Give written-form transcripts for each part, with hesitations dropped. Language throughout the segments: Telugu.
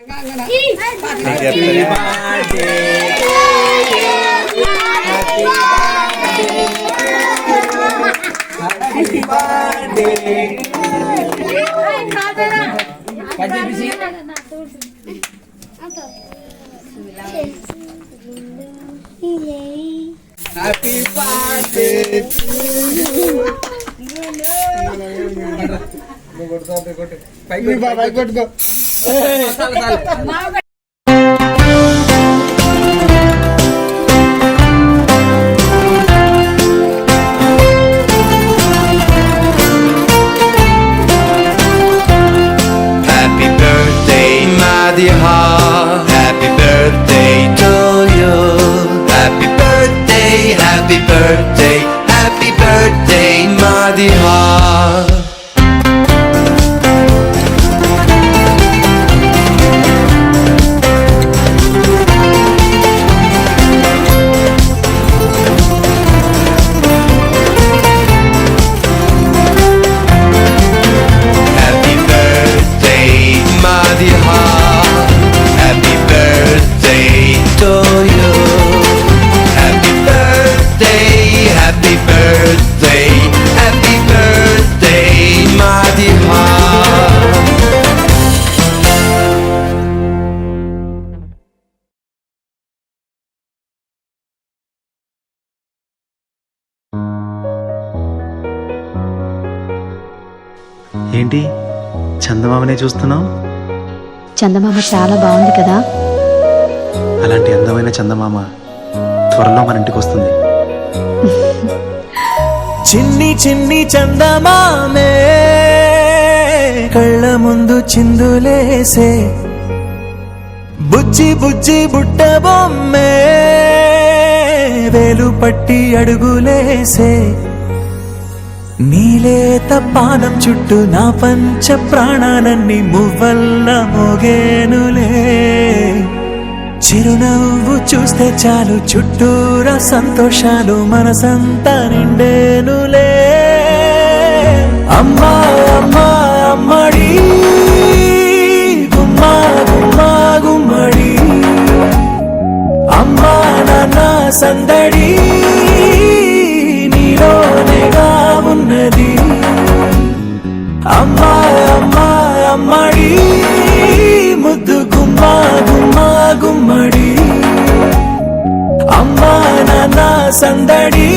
Happy birthday to you. Go. Happy birthday, Madiha. Happy birthday to you. Happy birthday, happy birthday, happy birthday, Madiha. Happy birthday, Madiha. Happy birthday to you. Happy birthday, happy birthday, happy birthday, Madiha. ఏంటి చందమామనే చూస్తున్నావు? చందమామ చాలా బాగుంది కదా. అలాంటి అందమైన చందమామ త్వరలో మన ఇంటికి వస్తుంది. చిన్ని చిన్ని చందమామే కళ్ళ ముందు చిందులేసే, బుజ్జి బుజ్జి బుట్ట బొమ్మే వేలు పట్టి అడుగులేసే, నీలేత పానం చుట్టూ నా పంచ ప్రాణాలన్నీ మువ్వల్ల మోగేనులే. చిరునవ్వు చూస్తే చాలు చుట్టూరా సంతోషాలు మనసంతా నిండేనులే. అమ్మా అమ్మా అమ్మడి గుమ్మా గుమ్మా గుమ్మడి, అమ్మా నాన్న సందడి నీలోనేగా ఉన్నది. అమ్మా అమ్మా అమ్మడి ముద్దు గుమ్మా గుమ్మా గుమ్మడి, అమ్మా నాన్న సందడి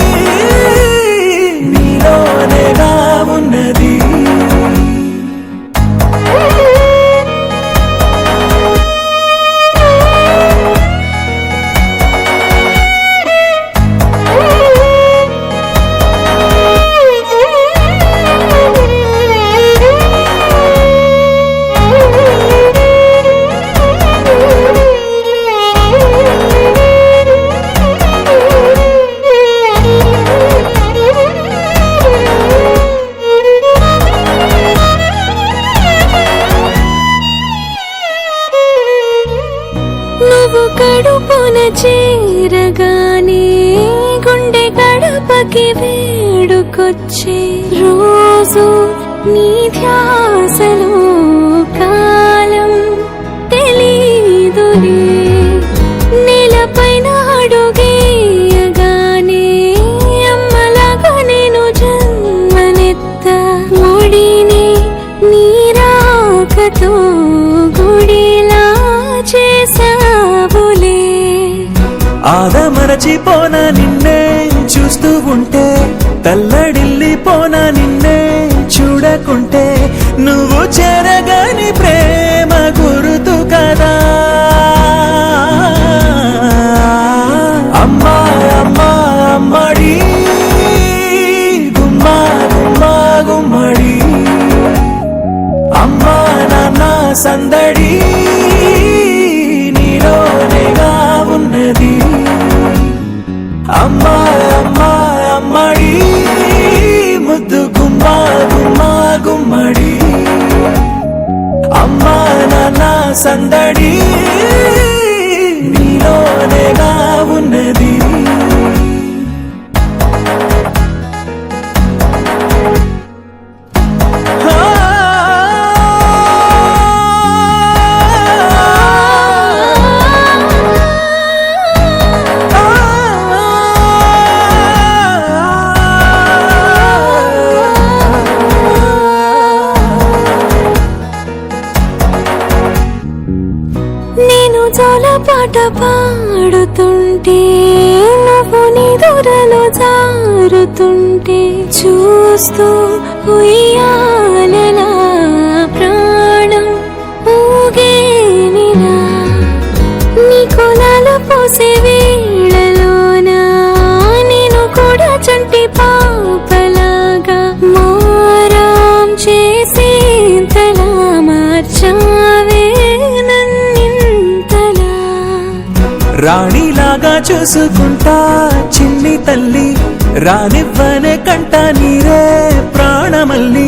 నీలోనేగా ఉన్నది. నువ్వు కడుపున చేరగానే గుండె గడపకి వేడుకొచ్చే రోజు నీ ధ్యాసలో కాలం తెలీదులే. నేలపైన అడుగేయగానే అమ్మలాగా నేను జన్మనెత్త, ఒడిని నీ రాకతో గుడిలా చేసావులే. ఆదమరచిపోన నిన్నే చూస్తూ ఉంటే, తల్లడిల్లిపోన నిన్నే చూడకుంటే, నువ్వు చెరగని ప్రేమ గురుతు కదా. అమ్మా అమ్మా అమ్మడి గుమ్మా గుమ్మా గుమ్మడి, అమ్మా నాన్న సందడి నీలోనేగా ఉన్నది. అమ్మా అమ్మా అమ్మడి ముద్దు గుమ్మా గుమ్మా గుమ్మడి, అమ్మా నాన్న సందడి నీలోనేగా ఉన్నది. ఆ నేను జోలపాట పాడుతుంటే నువ్వు నిదురలో జారుతుంటే చూస్తూ ఉయ్యాలలా ప్రాణం ఊగేనిలా నీ కొలాలు పోసే వేళలోనా నేను కూడా చంటి పాపలాగా మారాం చేసేంతలా మార్చావే నన్నింతలా రాణిలాగా చూసుకుంటా చిన్ని తల్లి రానివ్వనే కంట నీరే ప్రాణమల్లి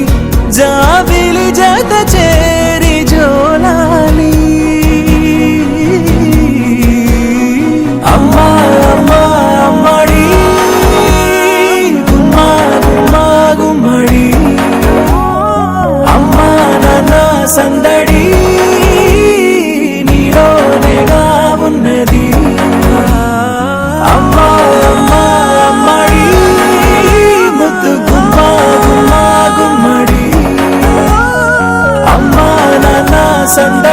జాబిలి జత చేరి జోలాలి అమ్మా అమ్మా అమ్మడి గుమ్మా గుమ్మా గుమ్మడి అమ్మా నాన్న సందడి నీలోనేగా ఉన్నది అమ్మా అమ్మా అమ్మడి ముద్దు గుమ్మా గుమ్మా గుమ్మడి అమ్మా నాన్న సందడి